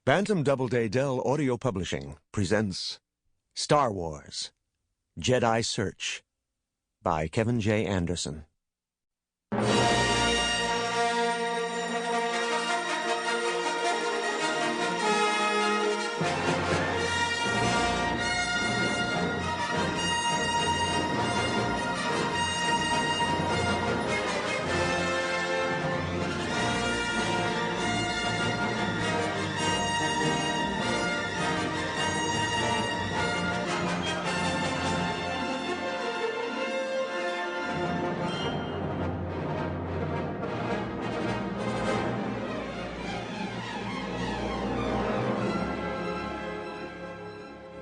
Bantam Doubleday Dell Audio Publishing presents Star Wars Jedi Search by Kevin J. Anderson.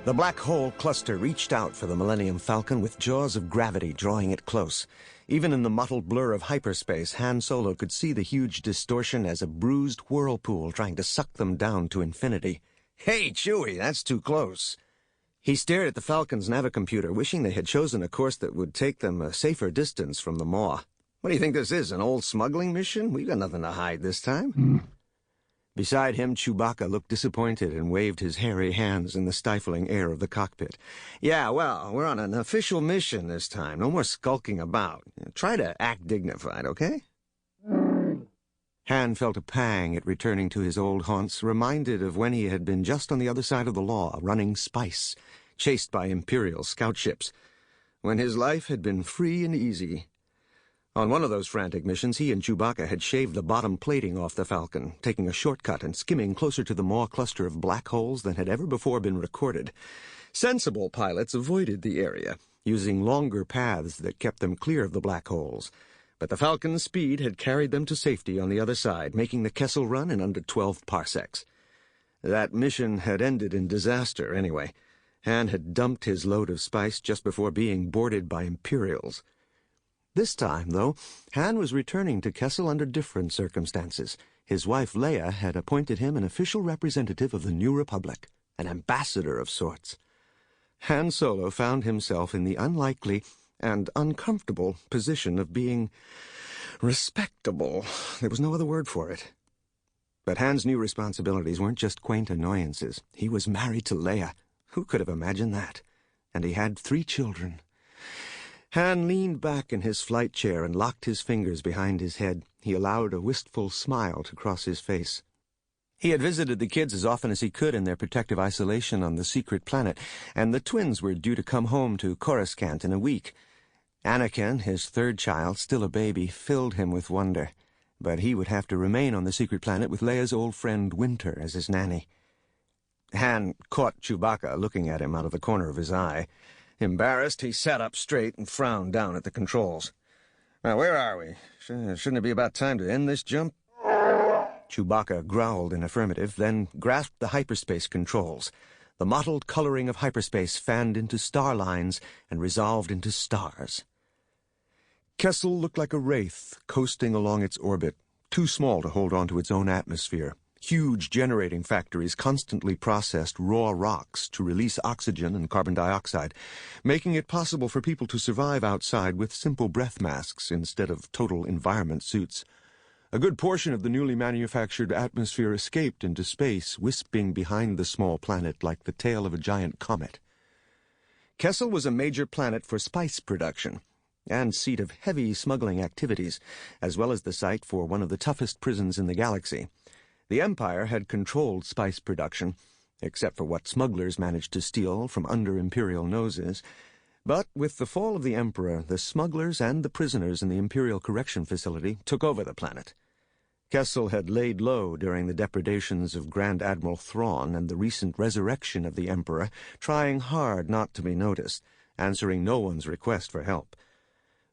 The black hole cluster reached out for the Millennium Falcon with jaws of gravity drawing it close. Even in the mottled blur of hyperspace, Han Solo could see the huge distortion as a bruised whirlpool trying to suck them down to infinity. "Hey, Chewie, that's too close." He stared at the Falcon's navicomputer, wishing they had chosen a course that would take them a safer distance from the maw. "What do you think this is, an old smuggling mission? We've got nothing to hide this time." Beside him, Chewbacca looked disappointed and waved his hairy hands in the stifling air of the cockpit. "Yeah, well, we're on an official mission this time. No more skulking about. Try to act dignified, okay?" Han felt a pang at returning to his old haunts, reminded of when he had been just on the other side of the law, running spice, chased by imperial scout ships, when his life had been free and easy. On one of those frantic missions, he and Chewbacca had shaved the bottom plating off the Falcon, taking a shortcut and skimming closer to the maw cluster of black holes than had ever before been recorded. Sensible pilots avoided the area, using longer paths that kept them clear of the black holes. But the Falcon's speed had carried them to safety on the other side, making the Kessel run in under 12 parsecs. That mission had ended in disaster, anyway. Han had dumped his load of spice just before being boarded by Imperials. This time, though, Han was returning to Kessel under different circumstances. His wife Leia had appointed him an official representative of the New Republic, an ambassador of sorts. Han Solo found himself in the unlikely and uncomfortable position of being respectable. There was no other word for it. But Han's new responsibilities weren't just quaint annoyances. He was married to Leia. Who could have imagined that? And he had 3 children. Han leaned back in his flight chair and locked his fingers behind his head. He allowed a wistful smile to cross his face. He had visited the kids as often as he could in their protective isolation on the secret planet, and the twins were due to come home to Coruscant in a week. Anakin, his 3rd child, still a baby, filled him with wonder. But he would have to remain on the secret planet with Leia's old friend Winter as his nanny. Han caught Chewbacca looking at him out of the corner of his eye. Embarrassed, he sat up straight and frowned down at the controls. "Now, where are we? Shouldn't it be about time to end this jump?" Chewbacca growled in affirmative, then grasped the hyperspace controls. The mottled coloring of hyperspace fanned into star lines and resolved into stars. Kessel looked like a wraith coasting along its orbit, too small to hold on to its own atmosphere. Huge generating factories constantly processed raw rocks to release oxygen and carbon dioxide, making it possible for people to survive outside with simple breath masks instead of total environment suits. A good portion of the newly manufactured atmosphere escaped into space, wisping behind the small planet like the tail of a giant comet. Kessel was a major planet for spice production, and seat of heavy smuggling activities, as well as the site for one of the toughest prisons in the galaxy. The Empire had controlled spice production, except for what smugglers managed to steal from under Imperial noses. But with the fall of the Emperor, the smugglers and the prisoners in the Imperial Correction Facility took over the planet. Kessel had laid low during the depredations of Grand Admiral Thrawn and the recent resurrection of the Emperor, trying hard not to be noticed, answering no one's request for help.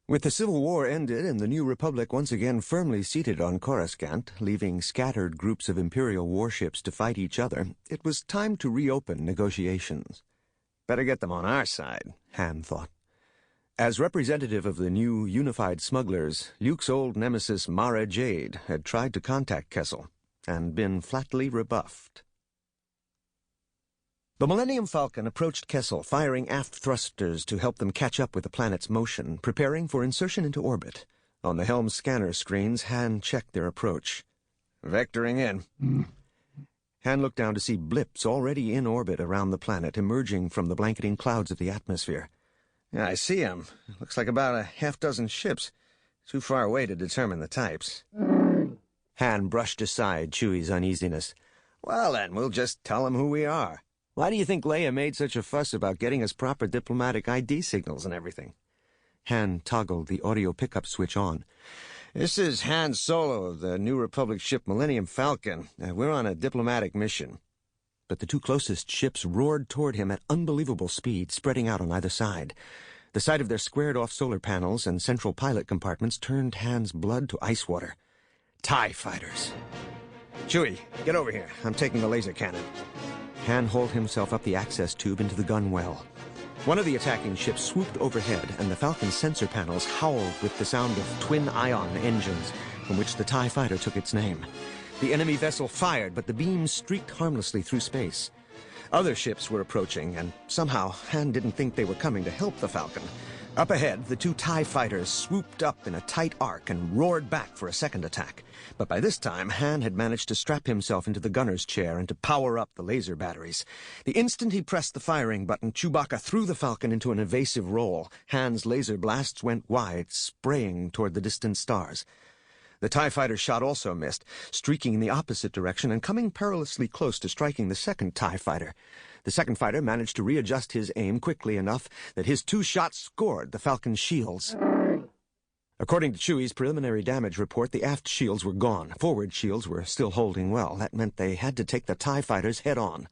With the Civil War ended and the New Republic once again firmly seated on Coruscant, leaving scattered groups of Imperial warships to fight each other, it was time to reopen negotiations. Better get them on our side, Han thought. As representative of the new unified smugglers, Luke's old nemesis Mara Jade had tried to contact Kessel and been flatly rebuffed. The Millennium Falcon approached Kessel, firing aft thrusters to help them catch up with the planet's motion, preparing for insertion into orbit. On the helm scanner screens, Han checked their approach. "Vectoring in." Han looked down to see blips already in orbit around the planet, emerging from the blanketing clouds of the atmosphere. "Yeah, I see 'em. Looks like about a half-dozen ships. Too far away to determine the types." Han brushed aside Chewie's uneasiness. "Well, then, we'll just tell 'em who we are. Why do you think Leia made such a fuss about getting us proper diplomatic ID signals and everything?" Han toggled the audio pickup switch on. "This is Han Solo of the New Republic ship Millennium Falcon. We're on a diplomatic mission." But the two closest ships roared toward him at unbelievable speed, spreading out on either side. The sight of their squared-off solar panels and central pilot compartments turned Han's blood to ice water. TIE fighters. "Chewie, get over here. I'm taking the laser cannon." Han hauled himself up the access tube into the gun well. One of the attacking ships swooped overhead, and the Falcon's sensor panels howled with the sound of twin-ion engines, from which the TIE fighter took its name. The enemy vessel fired, but the beams streaked harmlessly through space. Other ships were approaching, and somehow Han didn't think they were coming to help the Falcon. Up ahead, the two TIE fighters swooped up in a tight arc and roared back for a second attack. But by this time, Han had managed to strap himself into the gunner's chair and to power up the laser batteries. The instant he pressed the firing button, Chewbacca threw the Falcon into an evasive roll. Han's laser blasts went wide, spraying toward the distant stars. The TIE fighter shot also missed, streaking in the opposite direction and coming perilously close to striking the second TIE fighter. The second fighter managed to readjust his aim quickly enough that his two shots scored the Falcon's shields. According to Chewie's preliminary damage report, the aft shields were gone. Forward shields were still holding well. That meant they had to take the TIE fighters head-on.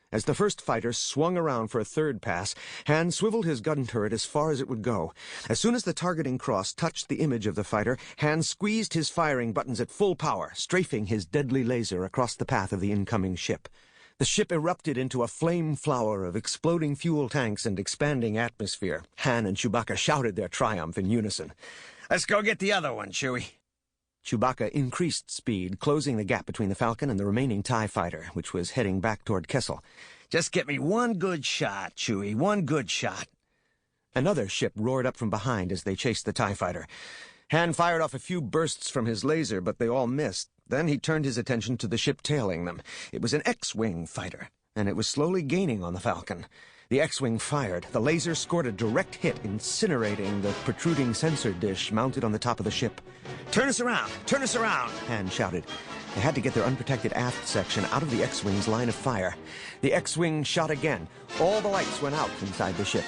As the first fighter swung around for a third pass, Han swiveled his gun turret as far as it would go. As soon as the targeting cross touched the image of the fighter, Han squeezed his firing buttons at full power, strafing his deadly laser across the path of the incoming ship. The ship erupted into a flame flower of exploding fuel tanks and expanding atmosphere. Han and Chewbacca shouted their triumph in unison. "Let's go get the other one, Chewie." Chewbacca increased speed, closing the gap between the Falcon and the remaining TIE fighter, which was heading back toward Kessel. "Just get me one good shot, Chewie, one good shot." Another ship roared up from behind as they chased the TIE fighter. Han fired off a few bursts from his laser, but they all missed. Then he turned his attention to the ship tailing them. It was an X-Wing fighter, and it was slowly gaining on the Falcon. The X-Wing fired. The laser scored a direct hit, incinerating the protruding sensor dish mounted on the top of the ship. "Turn us around! Turn us around!" Han shouted. They had to get their unprotected aft section out of the X-Wing's line of fire. The X-Wing shot again. All the lights went out inside the ship.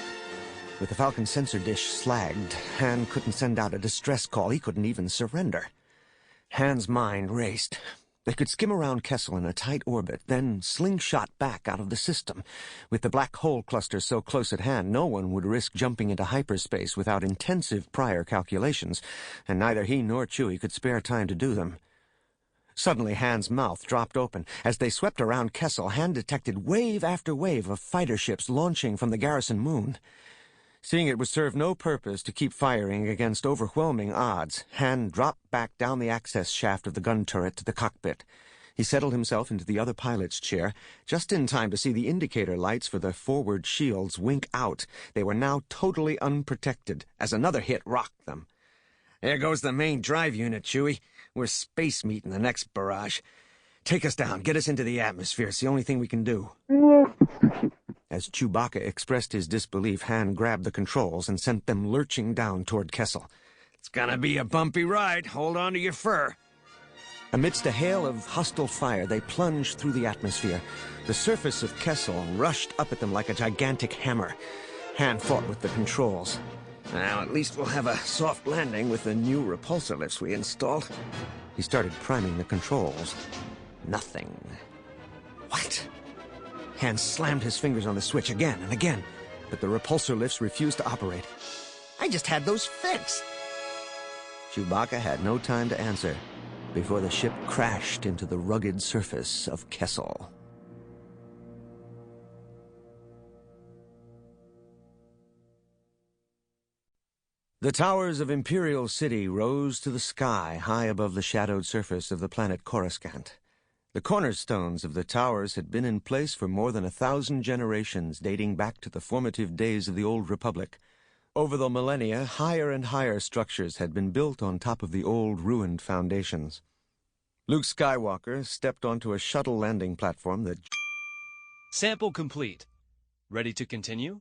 With the Falcon's sensor dish slagged, Han couldn't send out a distress call. He couldn't even surrender. Han's mind raced. They could skim around Kessel in a tight orbit, then slingshot back out of the system. With the black hole cluster so close at hand, no one would risk jumping into hyperspace without intensive prior calculations, and neither he nor Chewie could spare time to do them. Suddenly, Han's mouth dropped open. As they swept around Kessel, Han detected wave after wave of fighter ships launching from the garrison moon. Seeing it would serve no purpose to keep firing against overwhelming odds, Han dropped back down the access shaft of the gun turret to the cockpit. He settled himself into the other pilot's chair, just in time to see the indicator lights for the forward shields wink out. They were now totally unprotected, as another hit rocked them. "There goes the main drive unit, Chewie. We're space meat in the next barrage. Take us down, get us into the atmosphere. It's the only thing we can do." As Chewbacca expressed his disbelief, Han grabbed the controls and sent them lurching down toward Kessel. "It's gonna be a bumpy ride. Hold on to your fur." Amidst a hail of hostile fire, they plunged through the atmosphere. The surface of Kessel rushed up at them like a gigantic hammer. Han fought with the controls. "Now, at least we'll have a soft landing with the new repulsor lifts we installed." He started priming the controls. Nothing. What? Han slammed his fingers on the switch again and again, but the repulsor lifts refused to operate. "I just had those fixed." Chewbacca had no time to answer before the ship crashed into the rugged surface of Kessel. The towers of Imperial City rose to the sky high above the shadowed surface of the planet Coruscant. The cornerstones of the towers had been in place for more than 1,000 generations, dating back to the formative days of the Old Republic. Over the millennia, higher and higher structures had been built on top of the old ruined foundations. Luke Skywalker stepped onto a shuttle landing platform that... Sample complete. Ready to continue?